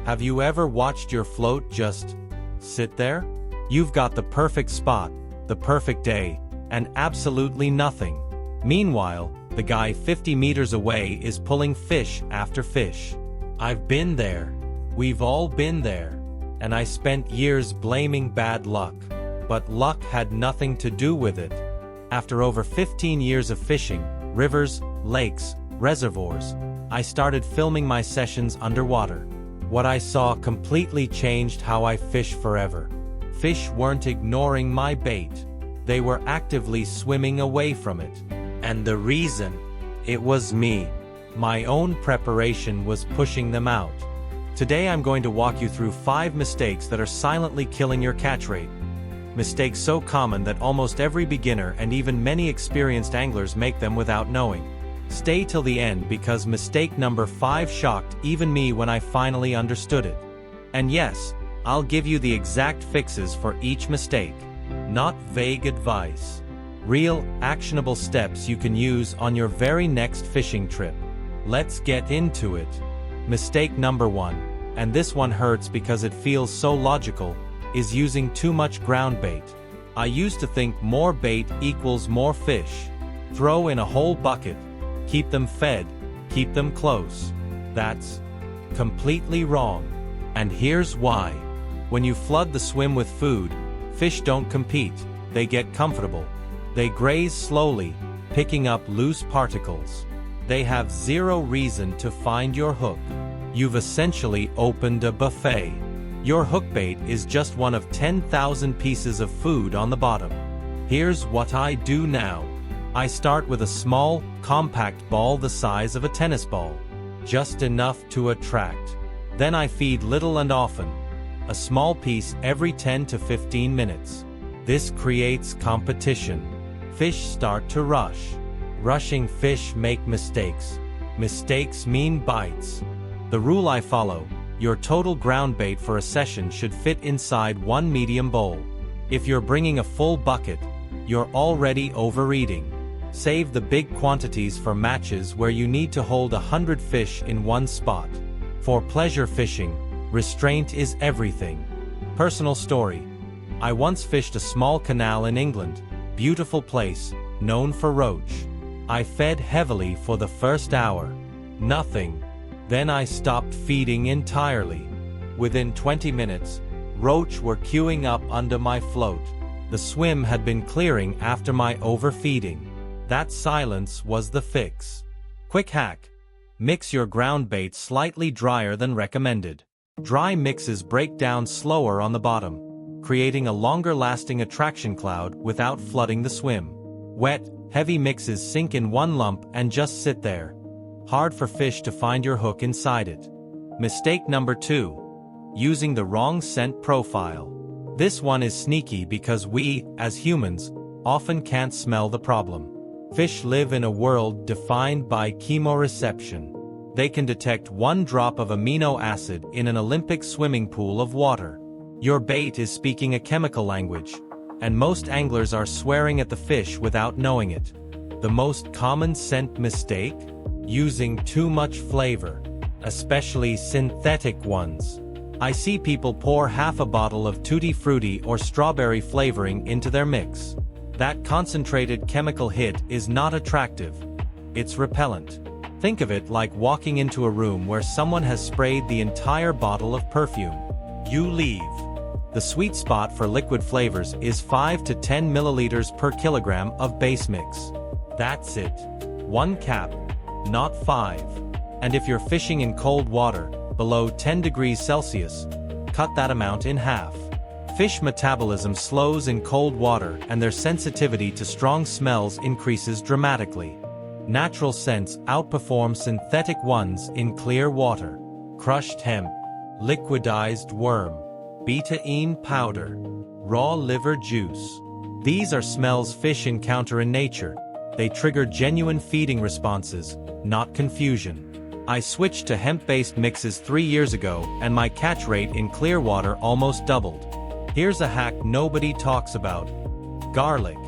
Have you ever watched your float just sit there? You've got the perfect spot, the perfect day, and absolutely nothing. Meanwhile, the guy 50 meters away is pulling fish after fish. I've been there. We've all been there. And I spent years blaming bad luck. But luck had nothing to do with it. After over 15 years of fishing, rivers, lakes, reservoirs, I started filming my sessions underwater. What I saw completely changed how I fish forever. Fish weren't ignoring my bait. They were actively swimming away from it. And the reason? It was me. My own preparation was pushing them out. Today I'm going to walk you through 5 mistakes that are silently killing your catch rate. Mistakes so common that almost every beginner and even many experienced anglers make them without knowing. Stay till the end because mistake number 5 shocked even me when I finally understood it. And yes, I'll give you the exact fixes for each mistake. Not vague advice. Real, actionable steps you can use on your very next fishing trip. Let's get into it. Mistake number 1, and this one hurts because it feels so logical, is using too much ground bait. I used to think more bait equals more fish. Throw in a whole bucket. Keep them fed, keep them close. That's completely wrong. And here's why. When you flood the swim with food, fish don't compete, they get comfortable. They graze slowly, picking up loose particles. They have zero reason to find your hook. You've essentially opened a buffet. Your hook bait is just one of 10,000 pieces of food on the bottom. Here's what I do now. I start with a small, compact ball the size of a tennis ball. Just enough to attract. Then I feed little and often. A small piece every 10 to 15 minutes. This creates competition. Fish start to rush. Rushing fish make mistakes. Mistakes mean bites. The rule I follow: your total ground bait for a session should fit inside one medium bowl. If you're bringing a full bucket, you're already overeating. Save the big quantities for matches where you need to hold 100 fish in one spot. For pleasure fishing, restraint is everything. Personal story. I once fished a small canal in England, beautiful place, known for roach. I fed heavily for the first hour. Nothing. Then I stopped feeding entirely. Within 20 minutes, roach were queuing up under my float. The swim had been clearing after my overfeeding. That silence was the fix. Quick hack. Mix your ground bait slightly drier than recommended. Dry mixes break down slower on the bottom, creating a longer-lasting attraction cloud without flooding the swim. Wet, heavy mixes sink in one lump and just sit there. Hard for fish to find your hook inside it. Mistake number 2. Using the wrong scent profile. This one is sneaky because we, as humans, often can't smell the problem. Fish live in a world defined by chemoreception. They can detect one drop of amino acid in an Olympic swimming pool of water. Your bait is speaking a chemical language, and most anglers are swearing at the fish without knowing it. The most common scent mistake? Using too much flavor, especially synthetic ones. I see people pour half a bottle of tutti frutti or strawberry flavoring into their mix. That concentrated chemical hit is not attractive. It's repellent. Think of it like walking into a room where someone has sprayed the entire bottle of perfume. You leave. The sweet spot for liquid flavors is 5 to 10 milliliters per kilogram of base mix. That's it. 1 cap, not 5. And if you're fishing in cold water, below 10 degrees Celsius, cut that amount in half. Fish metabolism slows in cold water and their sensitivity to strong smells increases dramatically. Natural scents outperform synthetic ones in clear water. Crushed hemp, liquidized worm, betaine powder, raw liver juice. These are smells fish encounter in nature. They trigger genuine feeding responses, not confusion. I switched to hemp-based mixes 3 years ago and my catch rate in clear water almost doubled. Here's a hack nobody talks about. Garlic.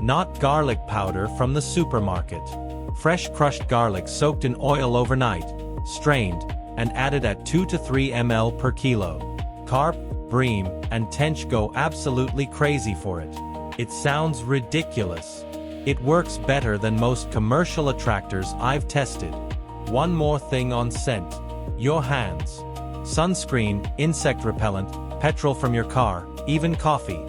Not garlic powder from the supermarket. Fresh crushed garlic soaked in oil overnight, strained, and added at 2 to 3 ml per kilo. Carp, bream, and tench go absolutely crazy for it. It sounds ridiculous. It works better than most commercial attractors I've tested. One more thing on scent. Your hands. Sunscreen, insect repellent, petrol from your car, even coffee.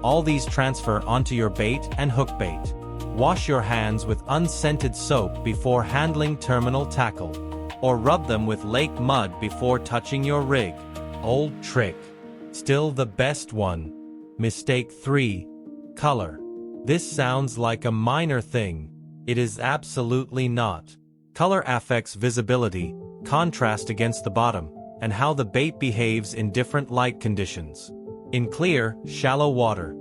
All these transfer onto your bait and hook bait. Wash your hands with unscented soap before handling terminal tackle. Or rub them with lake mud before touching your rig. Old trick. Still the best one. Mistake 3. Color. This sounds like a minor thing. It is absolutely not. Color affects visibility, contrast against the bottom, and how the bait behaves in different light conditions. In clear, shallow water,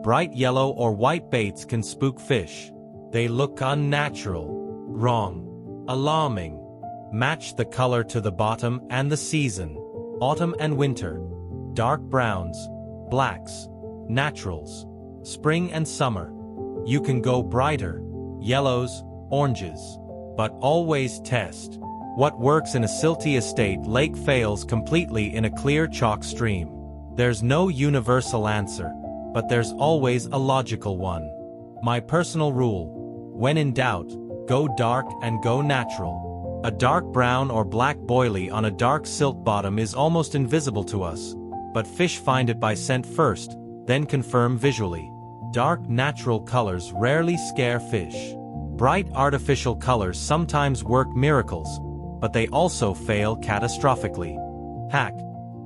bright yellow or white baits can spook fish. They look unnatural, wrong, alarming. Match the color to the bottom and the season. Autumn and winter. Dark browns, blacks, naturals. Spring and summer. You can go brighter, yellows, oranges. But always test. What works in a silty estate lake fails completely in a clear chalk stream. There's no universal answer, but there's always a logical one. My personal rule: when in doubt, go dark and go natural. A dark brown or black boilie on a dark silt bottom is almost invisible to us, but fish find it by scent first, then confirm visually. Dark natural colors rarely scare fish. Bright artificial colors sometimes work miracles, but they also fail catastrophically. Hack: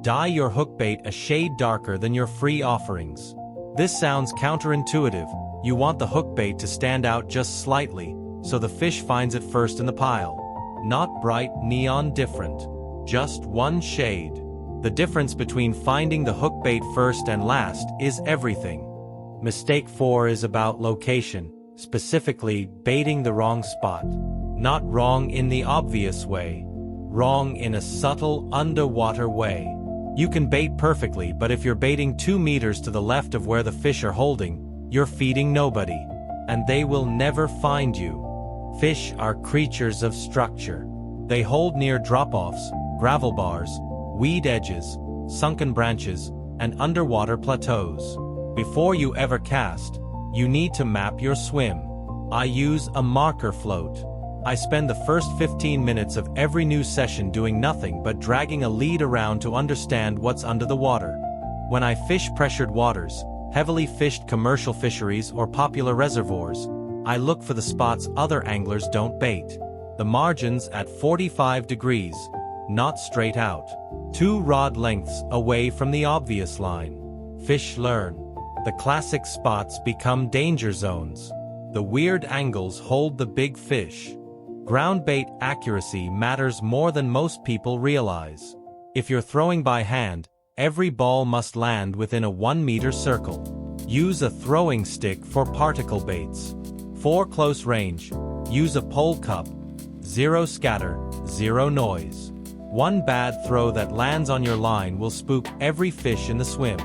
dye your hook bait a shade darker than your free offerings. This sounds counterintuitive. You want the hook bait to stand out just slightly, so the fish finds it first in the pile. Not bright neon different. Just one shade. The difference between finding the hook bait first and last is everything. Mistake 4 is about location, specifically baiting the wrong spot. Not wrong in the obvious way. Wrong in a subtle, underwater way. You can bait perfectly, but if you're baiting 2 meters to the left of where the fish are holding, you're feeding nobody. And they will never find you. Fish are creatures of structure. They hold near drop-offs, gravel bars, weed edges, sunken branches, and underwater plateaus. Before you ever cast, you need to map your swim. I use a marker float. I spend the first 15 minutes of every new session doing nothing but dragging a lead around to understand what's under the water. When I fish pressured waters, heavily fished commercial fisheries or popular reservoirs, I look for the spots other anglers don't bait. The margins at 45 degrees, not straight out. 2 rod lengths away from the obvious line. Fish learn. The classic spots become danger zones. The weird angles hold the big fish. Ground bait accuracy matters more than most people realize. If you're throwing by hand, every ball must land within a 1-meter circle. Use a throwing stick for particle baits. For close range, use a pole cup. 0 scatter, 0 noise. One bad throw that lands on your line will spook every fish in the swim.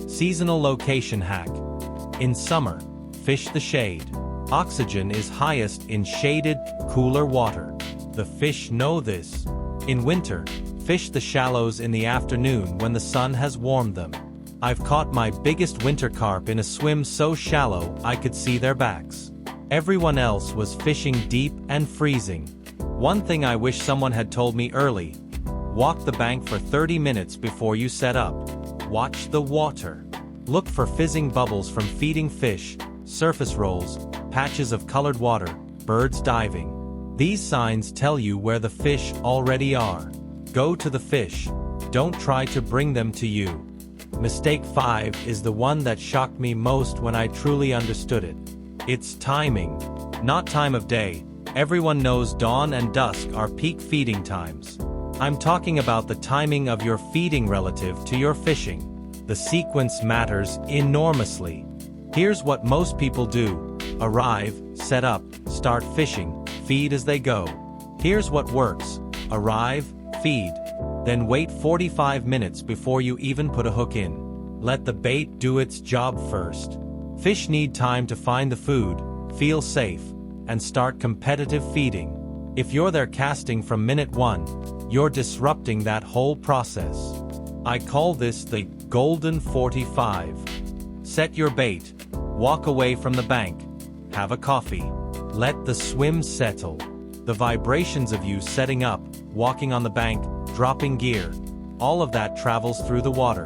Seasonal location hack. In summer, fish the shade. Oxygen is highest in shaded, cooler water. The fish know this. In winter, fish the shallows in the afternoon when the sun has warmed them. I've caught my biggest winter carp in a swim so shallow I could see their backs. Everyone else was fishing deep and freezing. One thing I wish someone had told me early: walk the bank for 30 minutes before you set up. Watch the water. Look for fizzing bubbles from feeding fish, surface rolls, patches of colored water, birds diving. These signs tell you where the fish already are. Go to the fish. Don't try to bring them to you. Mistake 5 is the one that shocked me most when I truly understood it. It's timing. Not time of day. Everyone knows dawn and dusk are peak feeding times. I'm talking about the timing of your feeding relative to your fishing. The sequence matters enormously. Here's what most people do: arrive, set up, start fishing, feed as they go. Here's what works: arrive, feed, then wait 45 minutes before you even put a hook in. Let the bait do its job first. Fish need time to find the food, feel safe, and start competitive feeding. If you're there casting from minute 1, you're disrupting that whole process. I call this the Golden 45. Set your bait, walk away from the bank, have a coffee, let the swim settle. The vibrations of you setting up, walking on the bank, dropping gear, all of that travels through the water.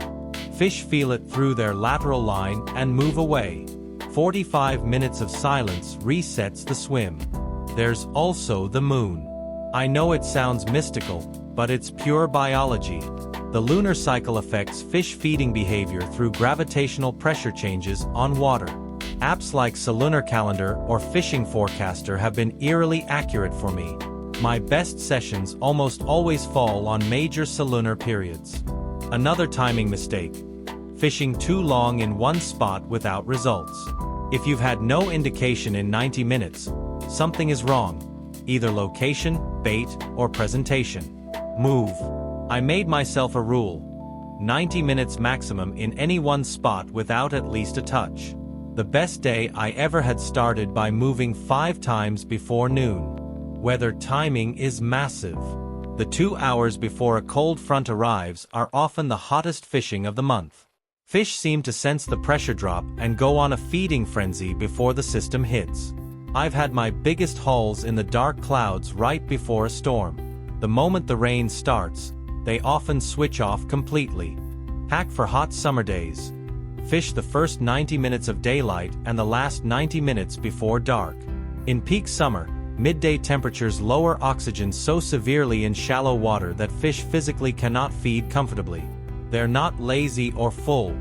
Fish feel it through their lateral line and move away. 45 minutes of silence resets the swim. There's also the moon. I know it sounds mystical, but it's pure biology. The lunar cycle affects fish feeding behavior through gravitational pressure changes on water. Apps like Solunar Calendar or Fishing Forecaster have been eerily accurate for me. My best sessions almost always fall on major solunar periods. Another timing mistake: fishing too long in one spot without results. If you've had no indication in 90 minutes, something is wrong. Either location, bait, or presentation. Move. I made myself a rule: 90 minutes maximum in any one spot without at least a touch. The best day I ever had started by moving 5 times before noon. Weather timing is massive. The 2 hours before a cold front arrives are often the hottest fishing of the month. Fish seem to sense the pressure drop and go on a feeding frenzy before the system hits. I've had my biggest hauls in the dark clouds right before a storm. The moment the rain starts, they often switch off completely. Hack for hot summer days: fish the first 90 minutes of daylight and the last 90 minutes before dark. In peak summer, midday temperatures lower oxygen so severely in shallow water that fish physically cannot feed comfortably. They're not lazy or full.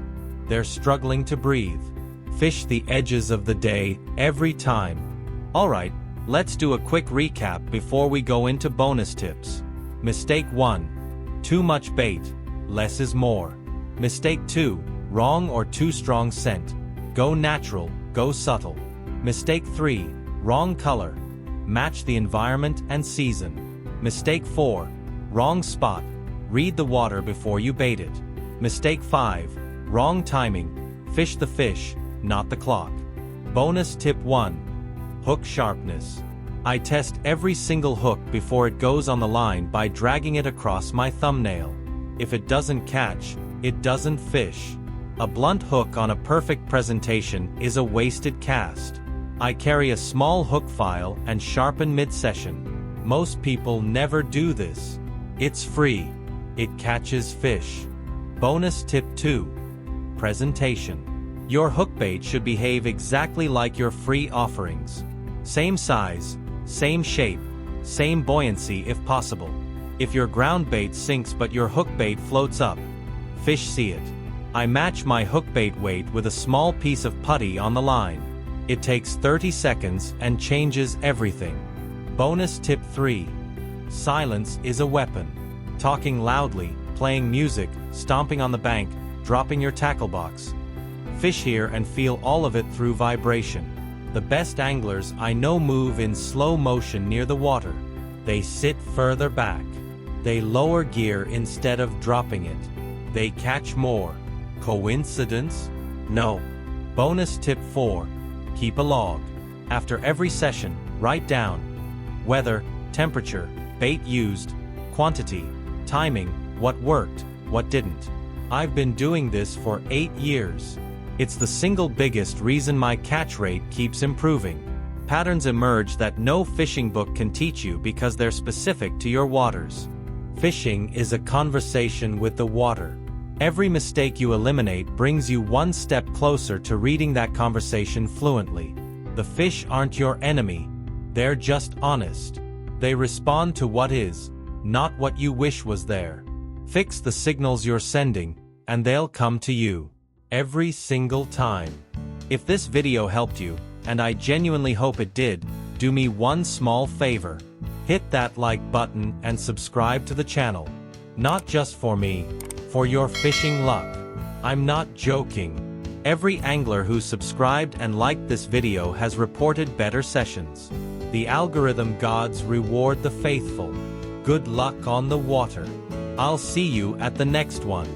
They're struggling to breathe. Fish the edges of the day every time. Alright, let's do a quick recap before we go into bonus tips. Mistake 1. Too much bait. Less is more. Mistake 2. Wrong or too strong scent. Go natural, go subtle. Mistake 3. Wrong color. Match the environment and season. Mistake 4. Wrong spot. Read the water before you bait it. Mistake 5. Wrong timing. Fish the fish, not the clock. Bonus tip 1. Hook sharpness. I test every single hook before it goes on the line by dragging it across my thumbnail. If it doesn't catch, it doesn't fish. A blunt hook on a perfect presentation is a wasted cast. I carry a small hook file and sharpen mid-session. Most people never do this. It's free. It catches fish. Bonus tip 2. Presentation. Your hookbait should behave exactly like your free offerings. Same size, same shape, same buoyancy if possible. If your ground bait sinks but your hookbait floats up, fish see it. I match my hookbait weight with a small piece of putty on the line. It takes 30 seconds and changes everything. Bonus tip 3. Silence is a weapon. Talking loudly, playing music, stomping on the bank, dropping your tackle box. Fish hear and feel all of it through vibration. The best anglers I know move in slow motion near the water. They sit further back. They lower gear instead of dropping it. They catch more. Coincidence? No. Bonus tip 4. Keep a log. After every session, write down weather, temperature, bait used, quantity, timing, what worked, what didn't. I've been doing this for 8 years. It's the single biggest reason my catch rate keeps improving. Patterns emerge that no fishing book can teach you because they're specific to your waters. Fishing is a conversation with the water. Every mistake you eliminate brings you one step closer to reading that conversation fluently. The fish aren't your enemy. They're just honest. They respond to what is, not what you wish was there. Fix the signals you're sending, and they'll come to you. Every single time. If this video helped you, and I genuinely hope it did, do me one small favor. Hit that like button and subscribe to the channel. Not just for me, for your fishing luck. I'm not joking. Every angler who subscribed and liked this video has reported better sessions. The algorithm gods reward the faithful. Good luck on the water. I'll see you at the next one.